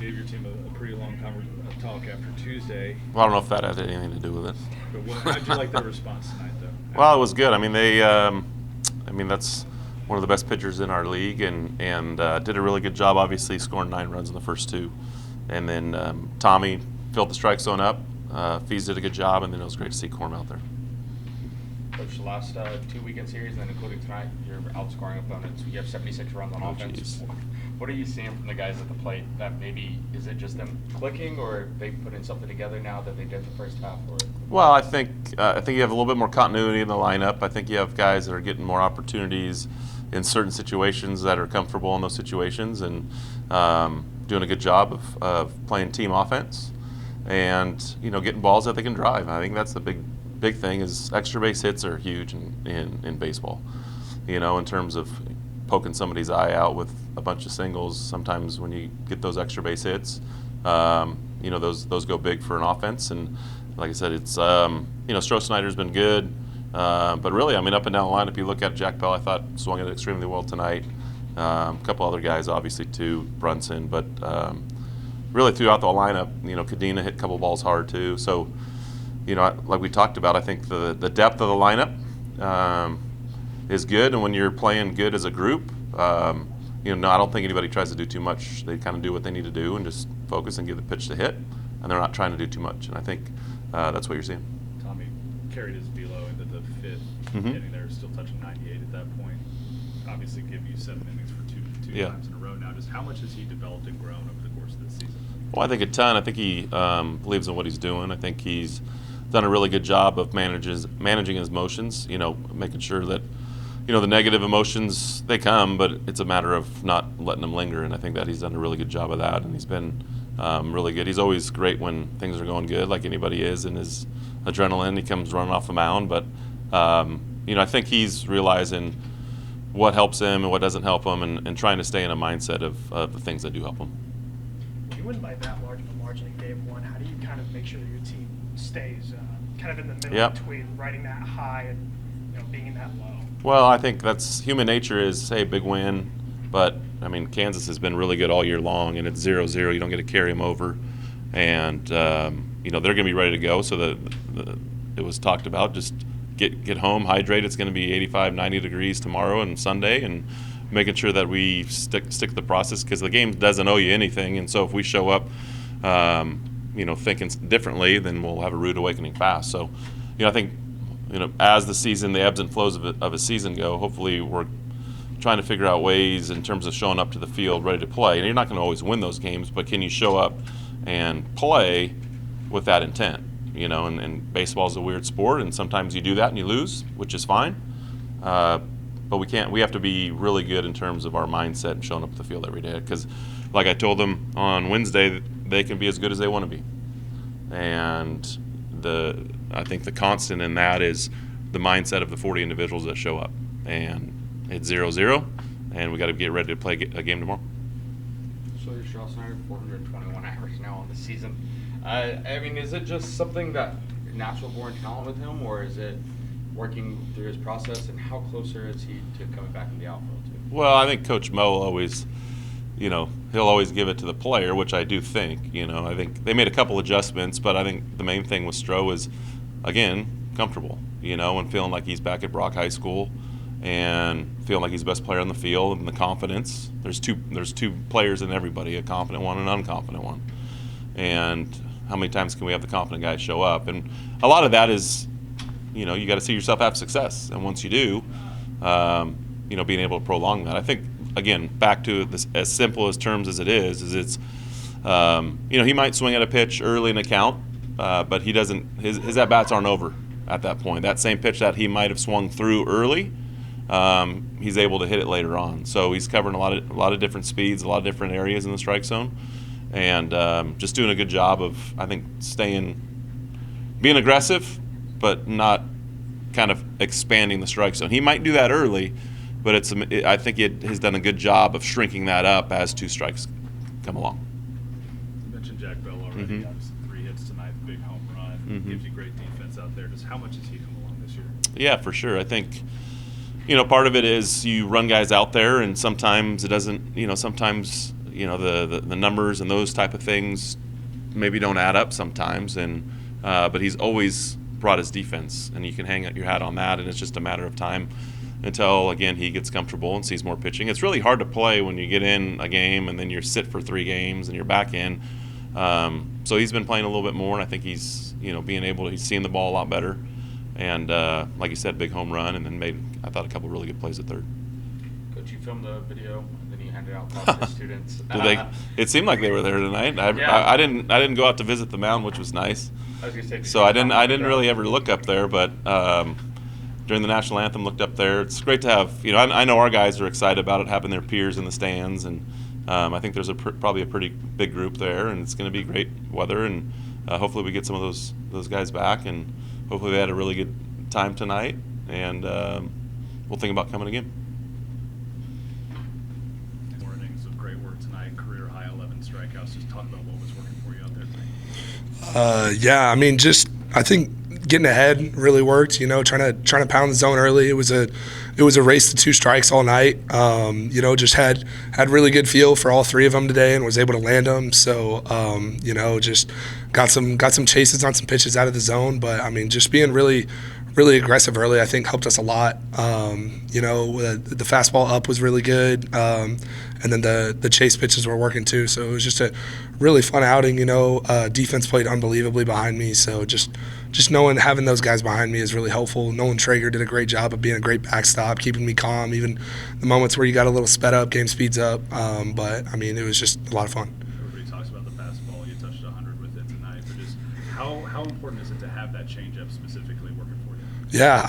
gave your team a pretty long talk after Tuesday. Well, I don't know if that had anything to do with it. But how did you like their response tonight, though? Well, it was good. I mean, that's one of the best pitchers in our league, and did a really good job. Obviously, scoring 9 runs in the first 2, and then Tommy filled the strike zone up. Fees did a good job, and then it was great to see Corm out there. Coach, the last 2 weekend series, and then including tonight, you're outscoring opponents. You have 76 runs on offense. Geez. What are you seeing from the guys at the plate? That maybe is it just them clicking, or they put in something together now that they did the first half? Or well, I think you have a little bit more continuity in the lineup. I think you have guys that are getting more opportunities in certain situations that are comfortable in those situations, and doing a good job of playing team offense, and getting balls that they can drive. I think that's the big thing. Is extra base hits are huge in baseball. In terms of poking somebody's eye out with a bunch of singles. Sometimes when you get those extra base hits, those go big for an offense. And like I said, it's Stroh Snyder's been good, but really, up and down the lineup, you look at Jack Bell, I thought swung it extremely well tonight. A couple other guys, obviously too, Brunson, but really throughout the lineup, Kade hit a couple balls hard too. So, like we talked about, I think the depth of the lineup is good, and when you're playing good as a group, I don't think anybody tries to do too much. They kind of do what they need to do and just focus and give the pitch to hit, and they're not trying to do too much. And I think that's what you're seeing. Tommy carried his velo into the 5th, getting there, still touching 98 at that point. Obviously, give you 7 innings for two times in a row now. Just how much has he developed and grown over the course of this season? Well, I think a ton. I think he believes in what he's doing. I think he's done a really good job of managing his emotions. Making sure that the negative emotions, they come, but it's a matter of not letting them linger. And I think that he's done a really good job of that. And he's been really good. He's always great when things are going good, like anybody is in his adrenaline. He comes running off the mound, but I think he's realizing what helps him and what doesn't help him, and trying to stay in a mindset of the things that do help him. When you win by that large of a margin in Game 1, how do you kind of make sure that your team stays kind of in the middle between riding that high and being in that low? Well, I think that's human nature. Is, hey, big win, but Kansas has been really good all year long, and it's 0-0. You don't get to carry them over, and they're going to be ready to go. So it was talked about, just get home, hydrate. It's going to be 85, 90 degrees tomorrow and Sunday, and making sure that we stick to the process, because the game doesn't owe you anything. And so if we show up, thinking differently, then we'll have a rude awakening fast. So, I think, as the season, the ebbs and flows of a season go, hopefully we're trying to figure out ways in terms of showing up to the field ready to play. And you're not going to always win those games, but can you show up and play with that intent? And baseball is a weird sport, and sometimes you do that and you lose, which is fine. But we have to be really good in terms of our mindset and showing up to the field every day. Because, like I told them on Wednesday, they can be as good as they want to be. And I think the constant in that is the mindset of the 40 individuals that show up. And it's 0-0, and we got to get ready to play a game tomorrow. So you're Stroh Snyder, 421 average now on the season. Is it just something that natural born talent with him, or is it working through his process, and how closer is he to coming back in the outfield too? Well, I think Coach Mo always, he'll always give it to the player, which I do think. I think they made a couple adjustments, but I think the main thing with Stroh is, again, comfortable, and feeling like he's back at Brock High School, and feeling like he's the best player on the field, and the confidence. There's two players in everybody, a confident one and an unconfident one. And how many times can we have the confident guy show up? And a lot of that is, you got to see yourself have success. And once you do, being able to prolong that. I think, again, back to this, as simple as terms as it is it's, he might swing at a pitch early in a count, but he doesn't. His at bats aren't over at that point. That same pitch that he might have swung through early, he's able to hit it later on. So he's covering a lot of different speeds, a lot of different areas in the strike zone, and just doing a good job of, I think, being aggressive, but not kind of expanding the strike zone. He might do that early, but I think it has done a good job of shrinking that up as 2 strikes come along. You mentioned Jack Bell already. Mm-hmm. Obviously, 3 hits tonight, big home run, gives you great defense out there. Just how much has he come along this year? Yeah, for sure. I think, part of it is you run guys out there, and sometimes it doesn't, sometimes the numbers and those type of things maybe don't add up sometimes, but he's always brought his defense, and you can hang your hat on that, and it's just a matter of time until, again, he gets comfortable and sees more pitching. It's really hard to play when you get in a game and then you're sit for 3 games and you're back in. So he's been playing a little bit more, and I think he's he's seeing the ball a lot better. And like you said, big home run, and then made, I thought, a couple really good plays at third. Coach, you filmed the video, and then you handed out props to students. It seemed like they were there tonight. I didn't go out to visit the mound, which was nice. I was gonna say, So I didn't really ever look up there, but during the national anthem, looked up there. It's great to have. I know our guys are excited about it, having their peers in the stands, and I think there's probably a pretty big group there, and it's going to be great weather, and hopefully we get some of those guys back, and hopefully they had a really good time tonight, and we'll think about coming again. 4 innings of great work tonight, career high 11 strikeouts. Just talk about what was working for you out there tonight. I think getting ahead really worked. Trying to pound the zone early. It was a race to 2 strikes all night. Just had really good feel for all 3 of them today, and was able to land them. So just got some chases on some pitches out of the zone. But just being really aggressive early, I think, helped us a lot. The fastball up was really good, and then the chase pitches were working too. So it was just a really fun outing. Defense played unbelievably behind me. So just having those guys behind me is really helpful. Nolan Traeger did a great job of being a great backstop, keeping me calm, even the moments where you got a little sped up, game speeds up. But it was just a lot of fun. Everybody talks about the fastball. You touched 100 with it tonight. But just how important is it to have that changeup specifically working for you? Yeah,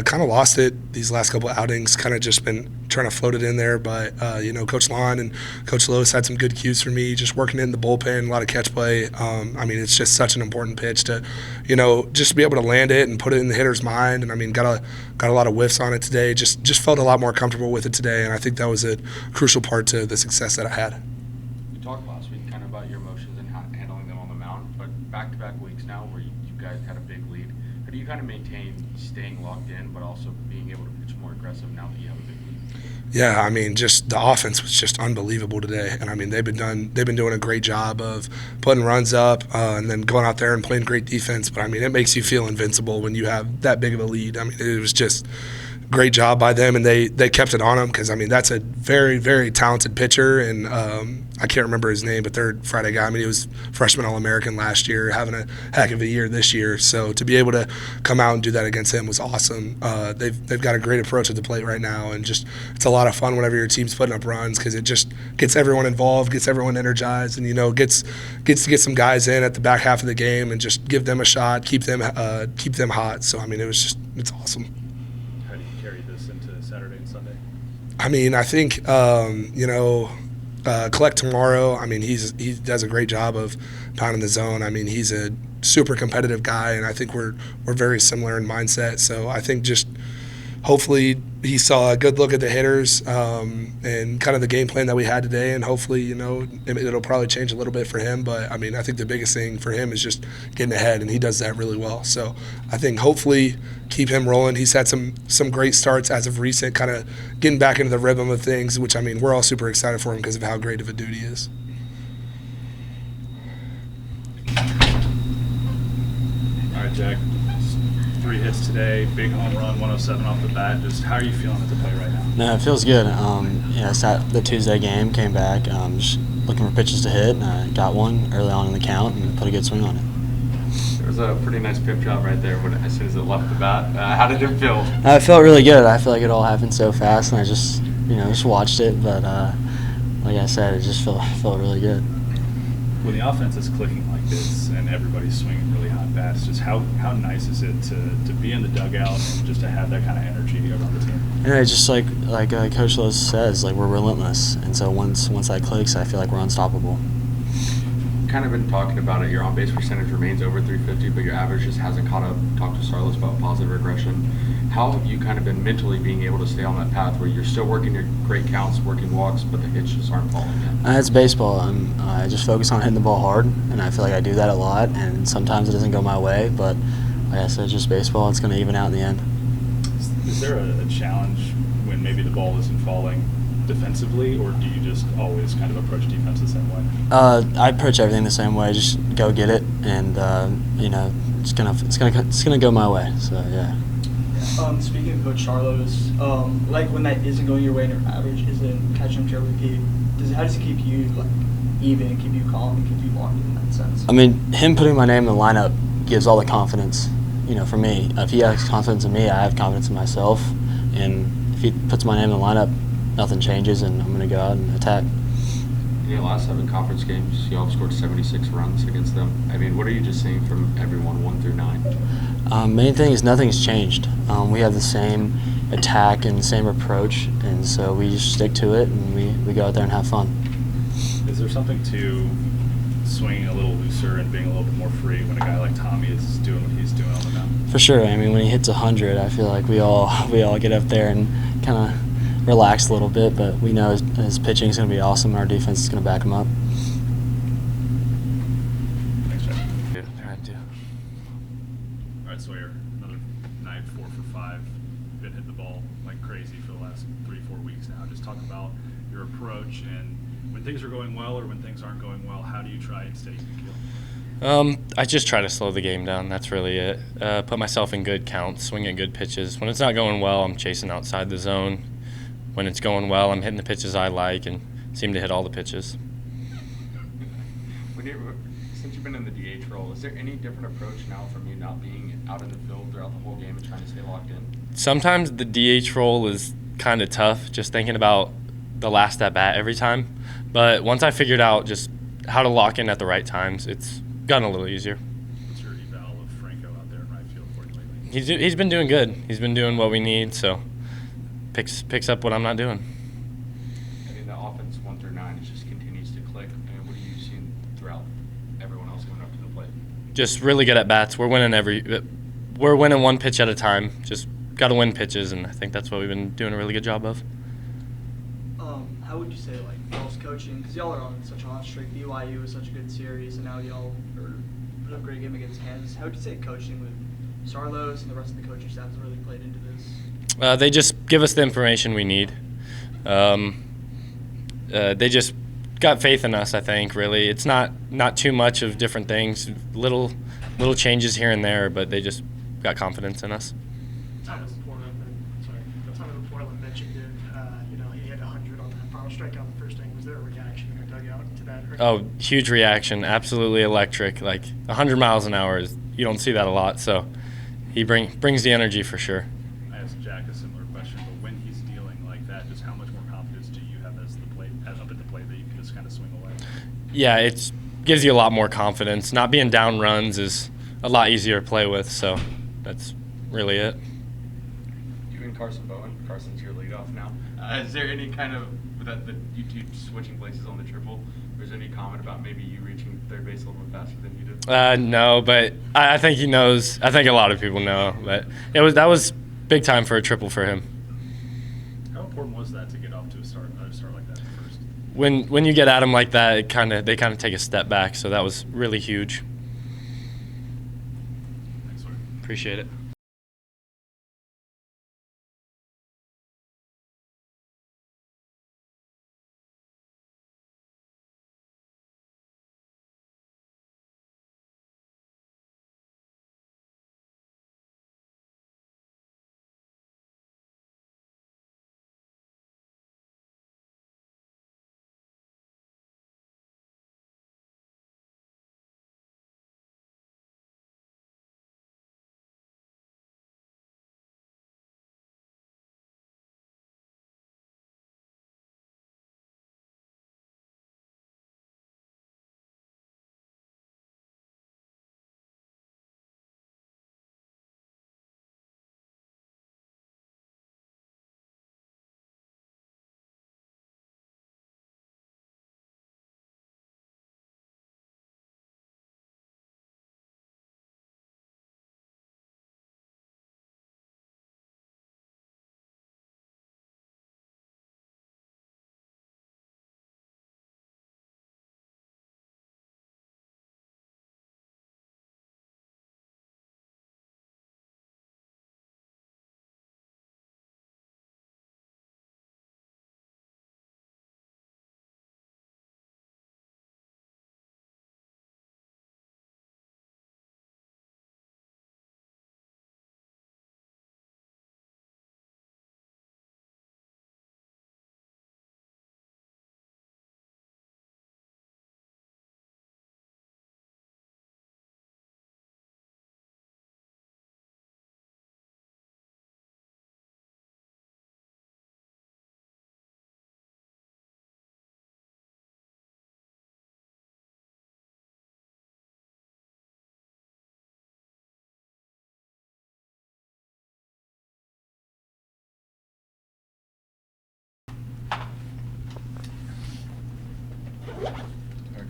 kind of lost it these last couple of outings. Kind of just been trying to float it in there, but Coach Saarloos and Coach Saarloos had some good cues for me. Just working in the bullpen, a lot of catch play. It's just such an important pitch to, just be able to land it and put it in the hitter's mind. And got a lot of whiffs on it today. Just felt a lot more comfortable with it today, and I think that was a crucial part to the success that I had. You talked last week kind of about your emotions and handling them on the mound, but back-to-back weeks now where you guys had a big lead. How do you kind of maintain staying locked in, but also being able to pitch more aggressive now that you have a big lead? Yeah, just the offense was just unbelievable today, and they've been doing a great job of putting runs up and then going out there and playing great defense. But it makes you feel invincible when you have that big of a lead. It was just great job by them, and they kept it on them because that's a very, very talented pitcher, and I can't remember his name, but third Friday guy. He was freshman All-American last year, having a heck of a year this year. So to be able to come out and do that against him was awesome. They've got a great approach at the plate right now, and just it's a lot of fun whenever your team's putting up runs because it just gets everyone involved, gets everyone energized, and gets to get some guys in at the back half of the game and just give them a shot, keep them hot. So it's awesome. How do you carry this into Saturday and Sunday? I think Collect tomorrow. He does a great job of pounding the zone. He's a super competitive guy, and I think we're very similar in mindset. So I think just hopefully he saw a good look at the hitters and kind of the game plan that we had today, and hopefully it'll probably change a little bit for him. But I think the biggest thing for him is just getting ahead, and he does that really well. So I think hopefully keep him rolling. He's had some great starts as of recent, kind of getting back into the rhythm of things, which we're all super excited for him because of how great of a dude he is. All right, Jack. 3 hits today, big home run, 107 off the bat. Just how are you feeling at the plate right now? No, it feels good. I sat the Tuesday game, came back, just looking for pitches to hit, and got one early on in the count and put a good swing on it. There was a pretty nice pip job right there as soon as it left the bat. How did it feel? It felt really good. I feel like it all happened so fast, and I just watched it. But like I said, it just felt really good. When the offense is clicking like this and everybody's swinging really hot bats, just how nice is it to be in the dugout and just to have that kind of energy around the team? Yeah, just like Coach Saarloos says, we're relentless, and so once that clicks, I feel like we're unstoppable. Kind of been talking about it. Your on-base percentage remains over 350, but your average just hasn't caught up. Talked to Saarloos about positive regression. How have you kind of been mentally being able to stay on that path where you're still working your great counts, working walks, but the hits just aren't falling yet? It's baseball. I just focus on hitting the ball hard, and I feel like I do that a lot, and sometimes it doesn't go my way, but like I said, it's just baseball. It's going to even out in the end. Is there a challenge when maybe the ball isn't falling defensively, or do you just always kind of approach defense the same way? I approach everything the same way. Just go get it, and it's gonna go my way. So yeah. Speaking of Coach Saarloos, like when that isn't going your way and your average isn't catching up to your repeat, how does it keep you like even, keep you calm, and keep you locked in that sense? I mean, him putting my name in the lineup gives all the confidence. For me, if he has confidence in me, I have confidence in myself. And if he puts my name in the lineup, nothing changes, and I'm going to go out and attack. In your last 7 conference games, you all scored 76 runs against them. I mean, what are you just seeing from everyone, 1 through 9? Main thing is nothing's changed. We have the same attack and same approach, and so we just stick to it, and we go out there and have fun. Is there something to swinging a little looser and being a little bit more free when a guy like Tommy is doing what he's doing on the mound? For sure. I mean, when he hits 100, I feel like we all get up there and kind of relax a little bit, but we know his pitching is going to be awesome. Our defense is going to back him up. Thanks, Jack. Yeah, I do. All right, Sawyer, another night, 4 for 5. Been hitting the ball like crazy for the last 3-4 weeks now. Just talk about your approach, and when things are going well or when things aren't going well, how do you try and stay even? I just try to slow the game down. That's really it. Put myself in good counts, swing at good pitches. When it's not going well, I'm chasing outside the zone. When it's going well, I'm hitting the pitches I like and seem to hit all the pitches. Since you've been in the DH role, is there any different approach now from you not being out in the field throughout the whole game and trying to stay locked in? Sometimes the DH role is kind of tough, just thinking about the last at bat every time. But once I figured out just how to lock in at the right times, it's gotten a little easier. What's your eval of Franco out there in right field for you lately? He's been doing good. He's been doing what we need, so picks up what I'm not doing. I mean, the offense 1 through 9 just continues to click. I mean, what are you seeing throughout everyone else going up to the plate? Just really good at bats. We're winning one pitch at a time. Just got to win pitches, and I think that's what we've been doing a really good job of. How would you say, like, y'all's coaching, because y'all are on such a hot streak, BYU was such a good series, and now y'all put up a great game against Kansas. How would you say coaching with Saarloos and the rest of the coaching staff has really played into this? They just give us the information we need. They just got faith in us, I think, really. It's not too much of different things, little changes here and there, but they just got confidence in us. Portland mentioned it. He had 100 on that final strikeout in the first inning. Was there a reaction in the dugout to that? Oh, huge reaction, absolutely electric. Like 100 miles an hour you don't see that a lot. So he brings the energy for sure. I asked Jack a similar question, but when he's dealing like that, just how much more confidence do you have up at the plate that you can just kind of swing away? Yeah, it gives you a lot more confidence. Not being down runs is a lot easier to play with. So that's really it. You and Bowen. Carson's your leadoff now. Is there any kind of that you two switching places on the triple? Or is there any comment about maybe you reaching third base a little bit faster than you did? No, but I think he knows. I think a lot of people know. But that was big time for a triple for him. How important was that to get off to a start like that first? When you get at him like that, they kind of take a step back. So that was really huge. Thanks, Sawyer. Appreciate it.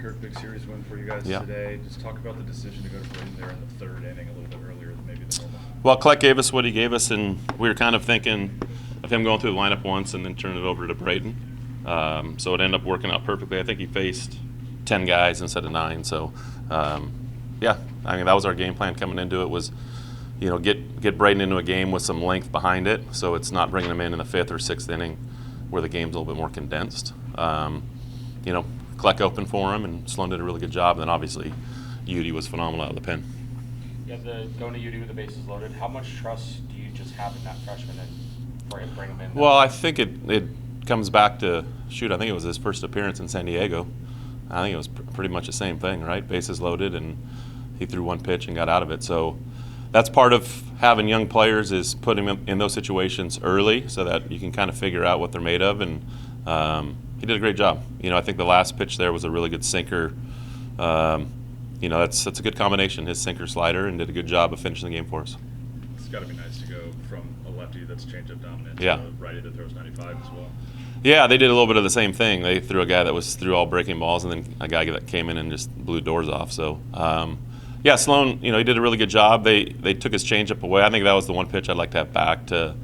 record, big series win for you guys Yeah. today. Just talk about the decision to go to Braeden there in the third inning a little bit earlier than maybe the normal. Well, Kleck gave us what he gave us, and we were kind of thinking of him going through the lineup once and then turning it over to Braeden. So it ended up working out perfectly. I think he faced 10 guys instead of 9. So, yeah, I mean, that was our game plan coming into it was, you know, get Braeden into a game with some length behind it, so it's not bringing him in the 5th or 6th inning where the game's a little bit more condensed. You know, Kleck opened for him, and Sloan did a really good job. And then obviously, Eudy was phenomenal out of the pen. Yeah, going to Eudy with the bases loaded, how much trust do you just have in that freshman and bring him in? Well, I think it comes back to, I think it was his first appearance in San Diego. I think it was pretty much the same thing, right? Bases loaded, and he threw one pitch and got out of it. So that's part of having young players is putting them in those situations early so that you can kind of figure out what they're made of. And he did a great job. You know, I think the last pitch there was a really good sinker. You know, that's a good combination, his sinker slider, and did a good job of finishing the game for us. It's got to be nice to go from a lefty that's changeup dominant Yeah. to a righty that throws 95 as well. Yeah, they did a little bit of the same thing. They threw a guy that threw all breaking balls, and then a guy that came in and just blew doors off. So, yeah, Sloan, you know, he did a really good job. They took his changeup away. I think that was the one pitch I'd like to have back to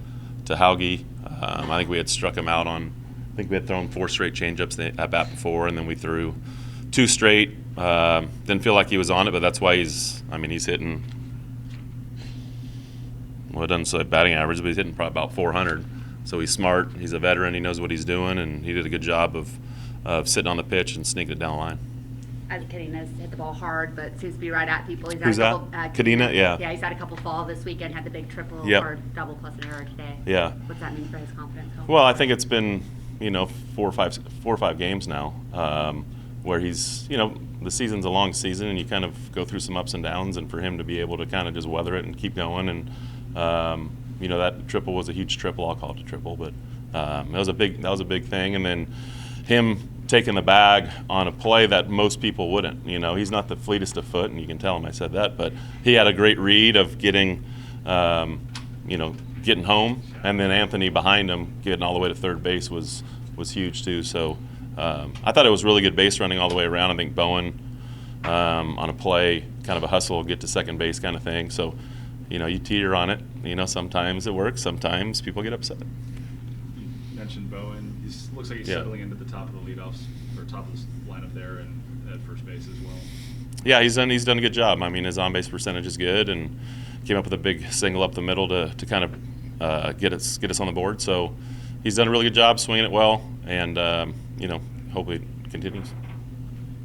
Hauge. I think we had struck him out on. I think we had thrown 4 straight changeups at bat before, and then we threw 2 straight. Didn't feel like he was on it, but that's why he's hitting. Well, it doesn't say batting average, but he's hitting probably about 400. So he's smart. He's a veteran. He knows what he's doing, and he did a good job of sitting on the pitch and sneaking it down the line. As Kadena's hit the ball hard, but seems to be right at people. He's had Who's a couple, that? Kadena? Yeah. Yeah, he's had a couple fall this weekend. Had the big triple Yep. or double plus an error today. Yeah. What's that mean for his confidence? going Well, I forward? think it's been, you know, 4 or 5 games now where he's, you know, the season's a long season, and you kind of go through some ups and downs, and for him to be able to kind of just weather it and keep going, and you know, that triple was a huge triple. I'll call it a triple, but that was a big thing. And then him taking the bag on a play that most people wouldn't. You know, he's not the fleetest of foot, and you can tell him I said that, but he had a great read of getting, you know, getting home, and then Anthony behind him getting all the way to third base was huge too. So I thought it was really good base running all the way around. I think Bowen on a play, kind of a hustle, get to second base kind of thing. So, you know, you teeter on it. You know, sometimes it works, sometimes people get upset. You mentioned Bowen. He looks like he's Yeah. settling into the top of the leadoffs or top of the lineup there and at first base as well. Yeah, he's done a good job. I mean, his on-base percentage is good, and came up with a big single up the middle to kind of get us on the board. So he's done a really good job swinging it well, and you know, hopefully it continues.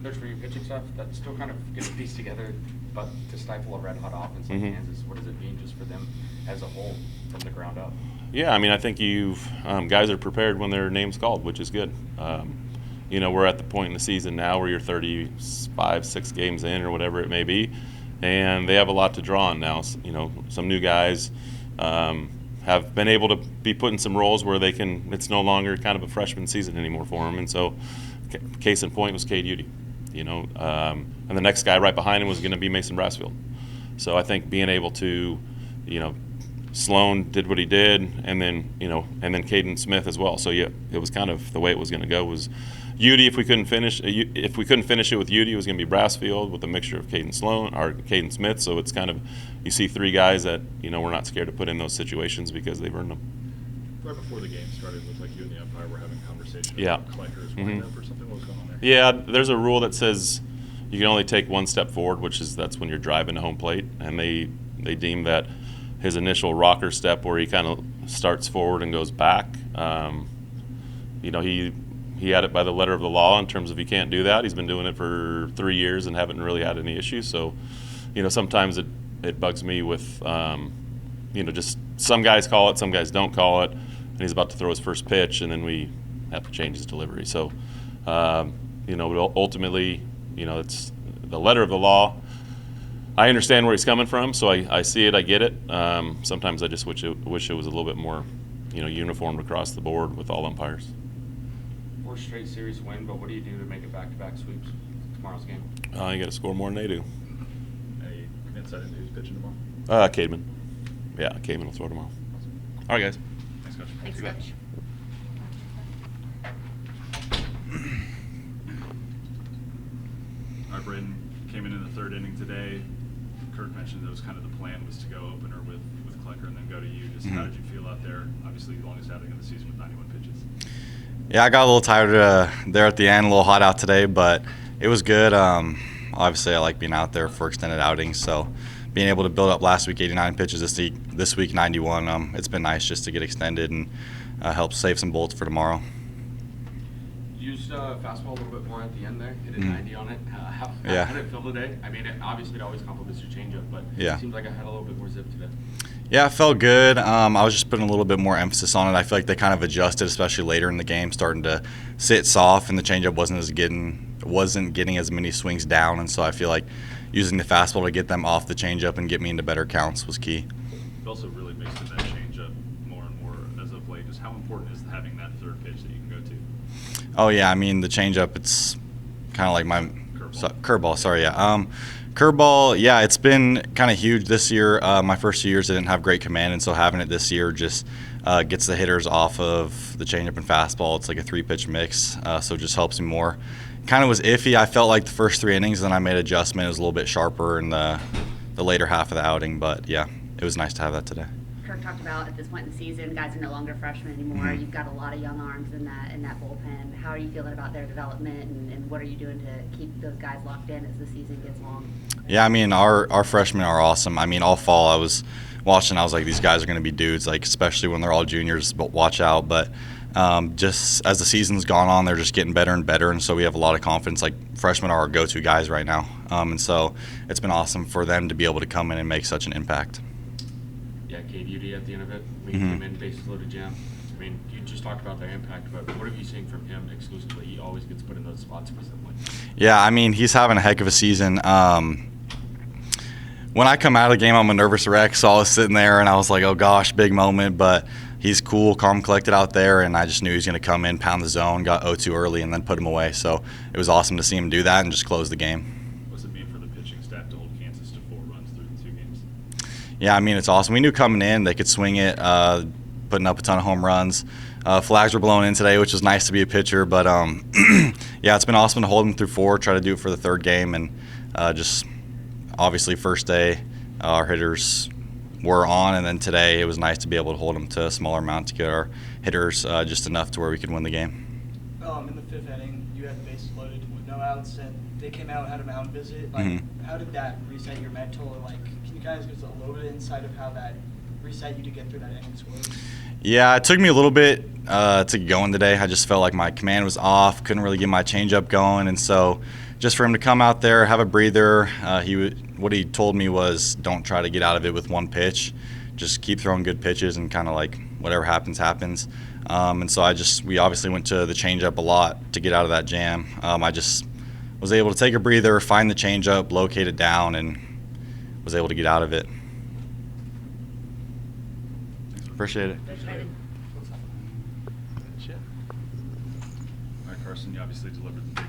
Coach, for your pitching staff, that still kind of gets pieced together, but to stifle a red-hot offense like Mhm. Kansas, what does it mean just for them as a whole from the ground up? Yeah, I mean, I think guys are prepared when their name's called, which is good. You know, we're at the point in the season now where you're 35, 6 games in or whatever it may be, and they have a lot to draw on now. You know, some new guys have been able to be put in some roles where they can. It's no longer kind of a freshman season anymore for them, and so case in point was Kade Eudy. You know, and the next guy right behind him was going to be Mason Brassfield. So I think being able to, you know, Sloan did what he did, and then Caden Smith as well. So yeah, it was kind of the way it was going to go. Was Eudy, if we couldn't finish it with Eudy, it was going to be Brassfield with a mixture of Caden Smith. So it's kind of, you see 3 guys that, you know, we're not scared to put in those situations because they've earned them. Right before the game started, it looked like you and the umpire were having a conversation Yeah. about Klecker's Mhm. windup or something. What was going on there? Yeah, there's a rule that says you can only take 1 step forward, that's when you're driving to home plate, and they deem that his initial rocker step where he kind of starts forward and goes back, you know, he had it by the letter of the law in terms of he can't do that. He's been doing it for 3 years and haven't really had any issues. So, you know, sometimes it bugs me with, you know, just some guys call it, some guys don't call it, and he's about to throw his first pitch, and then we have to change his delivery. So, you know, but ultimately, you know, it's the letter of the law. I understand where he's coming from, so I see it, I get it. Sometimes I just wish it was a little bit more, you know, uniformed across the board with all umpires. 4 straight series win, but what do you do to make it back-to-back sweeps tomorrow's game? You got to score more than they do. Any insight into who's pitching tomorrow? Cademan. Yeah, Cademan will throw tomorrow. All right, guys. Thanks, Coach. Thanks, You bet. Coach. All right, Braeden came in the third inning today. Kirk mentioned that was kind of the plan was to go opener with Klecker and then go to you. Just how did you feel out there? Obviously, the longest outing of the season with 91 pitches. Yeah, I got a little tired there at the end, a little hot out today, but it was good. Obviously, I like being out there for extended outings, so being able to build up last week 89 pitches, this week 91, it's been nice just to get extended and help save some bullets for tomorrow. Used fastball a little bit more at the end there. Hit a 90 on it. How did it feel today? I mean, obviously it always complements your changeup, but it seems like I had a little bit more zip today. Yeah, it felt good. I was just putting a little bit more emphasis on it. I feel like they kind of adjusted, especially later in the game, starting to sit soft, and the changeup wasn't getting as many swings down, and so I feel like using the fastball to get them off the changeup and get me into better counts was key. You've also really mixed in that changeup more and more as of late. Just how important is having that third pitch that you can go to? Oh yeah, I mean the changeup, it's kind of like my curveball. Sorry, yeah. Curveball, yeah, it's been kind of huge this year. My first few years I didn't have great command, and so having it this year just gets the hitters off of the changeup and fastball. It's like a 3-pitch mix, so it just helps me more. Kind of was iffy. I felt like the first 3 innings, then I made an adjustment. It was a little bit sharper in the later half of the outing, but yeah, it was nice to have that today. Kirk talked about at this point in the season, guys are no longer freshmen anymore. You've got a lot of young arms in that bullpen. How are you feeling about their development, and what are you doing to keep those guys locked in as the season gets long? Yeah, I mean our freshmen are awesome. I mean all fall I was watching, I was like, these guys are going to be dudes, like especially when they're all juniors. But watch out. But just as the season's gone on, they're just getting better and better, and so we have a lot of confidence. Like freshmen are our go-to guys right now, and so it's been awesome for them to be able to come in and make such an impact. Yeah, Kade, Eudy at the end of it, we came in bases loaded jam. I mean, you just talked about their impact, but what have you seen from him exclusively? He always gets put in those spots presently. Yeah, I mean, he's having a heck of a season. When I come out of the game, I'm a nervous wreck, so I was sitting there and I was like, oh gosh, big moment, but he's cool, calm, collected out there, and I just knew he was going to come in, pound the zone, got 0-2 early, and then put him away. So it was awesome to see him do that and just close the game. What's it mean for the pitching staff to hold Kansas to 4 runs through the 2 games? Yeah, I mean, it's awesome. We knew coming in they could swing it, putting up a ton of home runs. Flags were blown in today, which was nice to be a pitcher, but yeah, it's been awesome to hold them through 4, try to do it for the 3rd game, and just obviously first day our hitters were on, and then today it was nice to be able to hold them to a smaller amount to get our hitters just enough to where we could win the game. In the 5th inning, you had the bases loaded with no outs, and they came out and had a mound visit. Like, how did that reset your mental? Or like, can you guys give us a little bit of insight of how that reset you to get through that inning score? Yeah, it took me a little bit to get going today. I just felt like my command was off, couldn't really get my changeup going, and so just for him to come out there, have a breather, what he told me was don't try to get out of it with 1 pitch, just keep throwing good pitches and kind of like whatever happens, happens. And so we obviously went to the changeup a lot to get out of that jam. I just was able to take a breather, find the changeup, locate it down, and was able to get out of it. Appreciate it. All right, Karson, you obviously delivered the big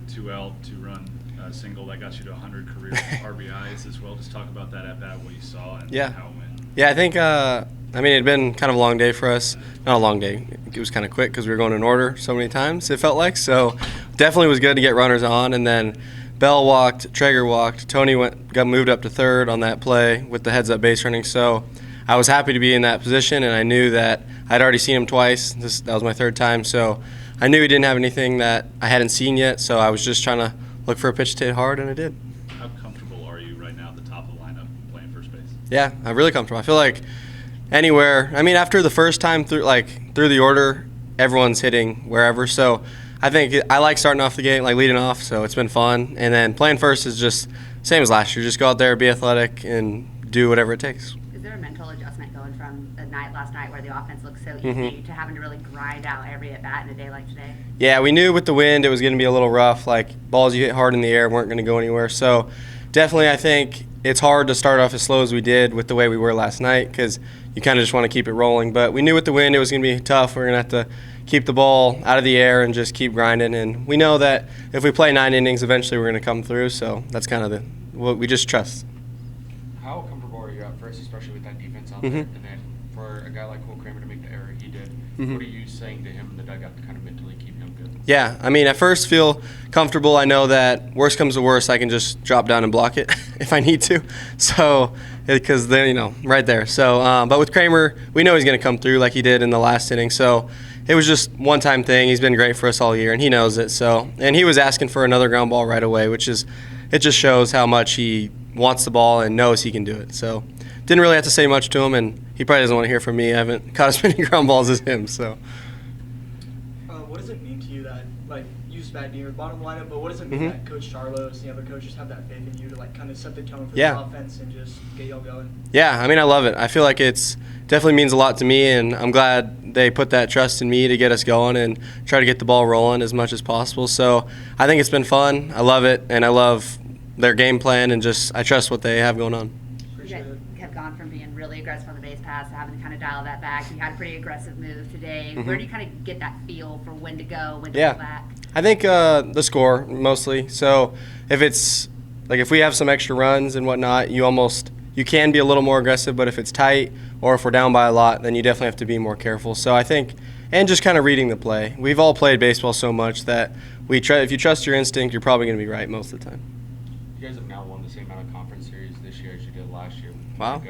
2-out, 2-run single that got you to 100 career RBIs as well. Just talk about that at bat, what you saw, and how it went. Yeah, I think, I mean, it had been kind of a long day for us. Not a long day. It was kind of quick because we were going in order so many times, it felt like. So definitely was good to get runners on. And then Bell walked, Traeger walked. Tony got moved up to 3rd on that play with the heads-up base running. So I was happy to be in that position, and I knew that I'd already seen him twice. That was my 3rd time. So I knew he didn't have anything that I hadn't seen yet. So I was just trying to look for a pitch to hit hard, and I did. How comfortable are you right now at the top of the lineup playing first base? Yeah, I'm really comfortable. I feel like anywhere. I mean, after the first time through the order, everyone's hitting wherever. So I think I like starting off the game, like leading off. So it's been fun. And then playing first is just same as last year. Just go out there, be athletic, and do whatever it takes. Is there a mental adjustment going from a night last night where the offense looked so easy to having to really grind out every at bat in a day like today? Yeah, we knew with the wind it was going to be a little rough. Like balls you hit hard in the air weren't going to go anywhere. So definitely, I think it's hard to start off as slow as we did with the way we were last night because you kind of just want to keep it rolling. But we knew with the wind it was going to be tough. We're going to have to keep the ball out of the air and just keep grinding. And we know that if we play 9 innings, eventually we're going to come through. So that's kind of what we just trust. How comfortable are you at first, especially with that defense out there? And then for a guy like Cole Kramer to make the error he did, what are you saying to him in the dugout to kind of mentally keep him good? Yeah, I mean, at first feel comfortable. I know that worst comes to worst, I can just drop down and block it if I need to. So, because they're, right there. So, but with Kramer, we know he's going to come through like he did in the last inning. So, it was just one-time thing. He's been great for us all year, and he knows it. So, and he was asking for another ground ball right away, it just shows how much he wants the ball and knows he can do it. So, didn't really have to say much to him, and he probably doesn't want to hear from me. I haven't caught as many ground balls as him. So, what does it mean to you that, you just back near the bottom lineup, but what does it mean that Coach Saarloos and the other coaches have that faith in you to, kind of set the tone for the offense and just get y'all going? Yeah, I love it. I feel like it's definitely means a lot to me, and I'm glad they put that trust in me to get us going and try to get the ball rolling as much as possible. So I think it's been fun. I love it, and I love their game plan, and I trust what they have going on. You guys have gone from being really aggressive on the base pass to having to kind of dial that back. You had a pretty aggressive move today. Where do you kind of get that feel for when to go, when to pull back? I think the score mostly. So if it's if we have some extra runs and whatnot, you can be a little more aggressive, but if it's tight or if we're down by a lot, then you definitely have to be more careful. So I think, and just kind of reading the play. We've all played baseball so much that if you trust your instinct, you're probably going to be right most of the time. You guys have now won the same amount of conference series this year as you did last year. Wow.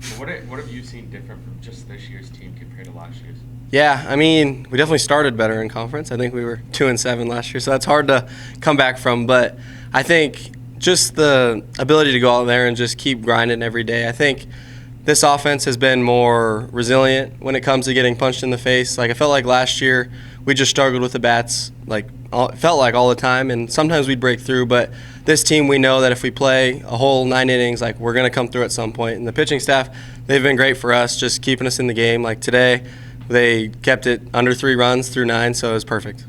So what have you seen different from just this year's team compared to last year's? Yeah, we definitely started better in conference. I think we were 2-7 last year, so that's hard to come back from. But I think just the ability to go out there and just keep grinding every day. I think this offense has been more resilient when it comes to getting punched in the face. I felt like last year we just struggled with the bats, felt like all the time, and sometimes we'd break through. But this team, we know that if we play a whole 9 innings, we're going to come through at some point. And the pitching staff, they've been great for us, just keeping us in the game. Today, they kept it under 3 runs through 9, so it was perfect.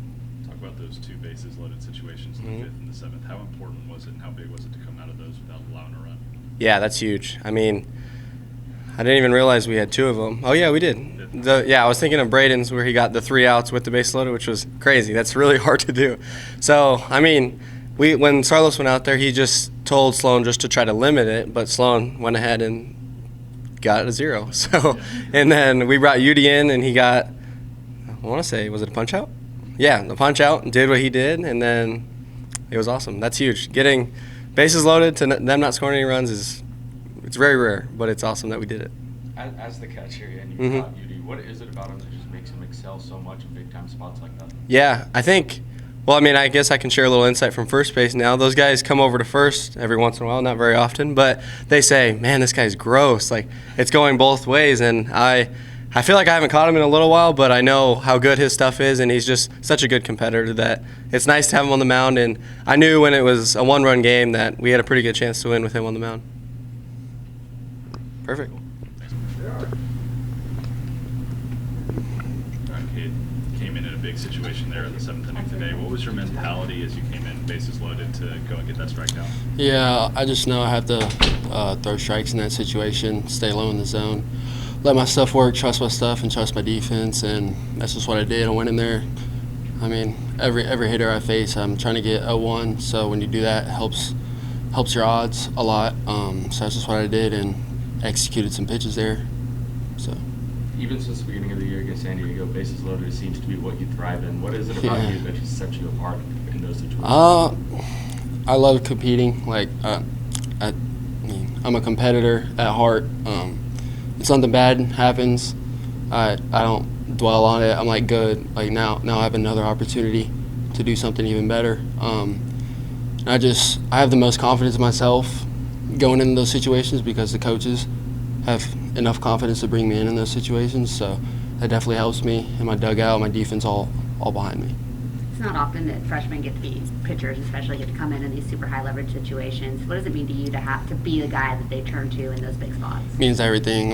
Talk about those 2 bases loaded situations in the 5th and the 7th. How important was it, and how big was it to come out of those without allowing a run? Yeah, that's huge. I didn't even realize we had 2 of them. Oh, yeah, we did. I was thinking of Braeden's where he got the 3 outs with the base loaded, which was crazy. That's really hard to do. So, when Saarloos went out there, he just told Sloan just to try to limit it, but Sloan went ahead and got a 0. So, and then we brought Eudy in, and he got, I want to say, was it a punch out? Yeah, the punch out, and did what he did, and then it was awesome. That's huge. Getting bases loaded to them not scoring any runs it's very rare, but it's awesome that we did it. As the catcher, and you brought Eudy, what is it about him that just makes him excel so much in big-time spots like that? Yeah, I think, I guess I can share a little insight from first base now. Those guys come over to first every once in a while, not very often, but they say, man, this guy's gross. It's going both ways, and I feel like I haven't caught him in a little while, but I know how good his stuff is, and he's just such a good competitor that it's nice to have him on the mound, and I knew when it was a 1-run game that we had a pretty good chance to win with him on the mound. Perfect. All right, Kade came in a big situation there in the 7th inning today. What was your mentality as you came in, bases loaded, to go and get that strikeout? Yeah, I just know I have to throw strikes in that situation, stay low in the zone, let my stuff work, trust my stuff, and trust my defense, and that's just what I did. I went in there. Every hitter I face, I'm trying to get a 1, so when you do that, it helps your odds a lot. So that's just what I did, and executed some pitches there. So even since the beginning of the year against San Diego, bases loaded seems to be what you thrive in. What is it about you that just sets you apart in those situations? I love competing. I'm a competitor at heart. If something bad happens, I don't dwell on it. I'm good. Now I have another opportunity to do something even better. I have the most confidence in myself going into those situations because the coaches have enough confidence to bring me in those situations. So that definitely helps me in my dugout, my defense, all behind me. It's not often that freshmen get to be pitchers, especially get to come in these super high leverage situations. What does it mean to you to have to be the guy that they turn to in those big spots? It means everything.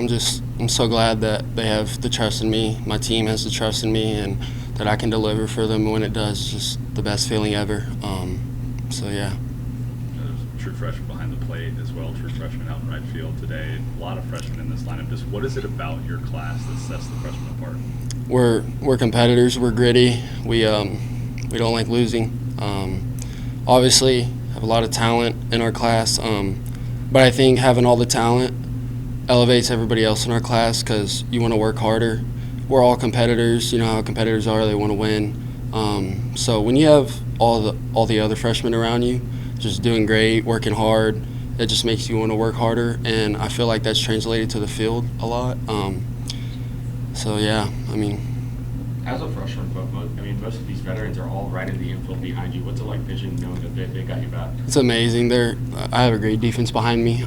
I'm so glad that they have the trust in me. My team has the trust in me, and that I can deliver for them when it does. It's just the best feeling ever. So yeah. There's a true freshman behind the plate as well, true freshman out in right field today. A lot of freshmen in this lineup. Just what is it about your class that sets the freshmen apart? We're competitors. We're gritty. We don't like losing. Obviously, have a lot of talent in our class, but I think having all the talent elevates everybody else in our class because you want to work harder. We're all competitors. You know how competitors are. They want to win. So when you have all the other freshmen around you just doing great, working hard. It just makes you want to work harder, and I feel like that's translated to the field a lot. So yeah, I mean. As a freshman, but most of these veterans are all right in the infield behind you. What's it like vision knowing that they got you back? It's amazing. I have a great defense behind me.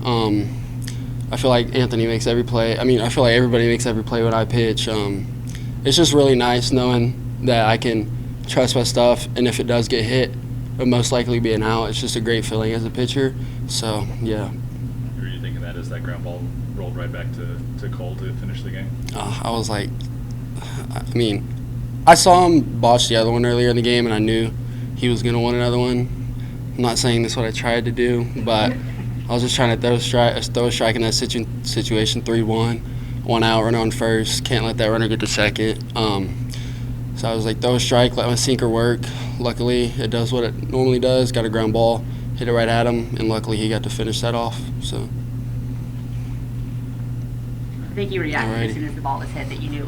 I feel like Anthony makes every play. I mean, I feel like everybody makes every play when I pitch. It's just really nice knowing that I can trust my stuff, and if it does get hit, it'll most likely be an out. It's just a great feeling as a pitcher. So, yeah. Were you thinking that as that ground ball rolled right back to Cole to finish the game? I was like, I mean, I saw him botch the other one earlier in the game, and I knew he was going to want another one. I'm not saying this is what I tried to do, but I was just trying to throw a strike in that situation, 3-1, 1 out, runner on first. Can't let that runner get to second. So I was like, throw a strike, let my sinker work. Luckily, it does what it normally does. Got a ground ball, hit it right at him, and luckily he got to finish that off. So. I think you reacted Alrighty. as soon as the ball was hit that you knew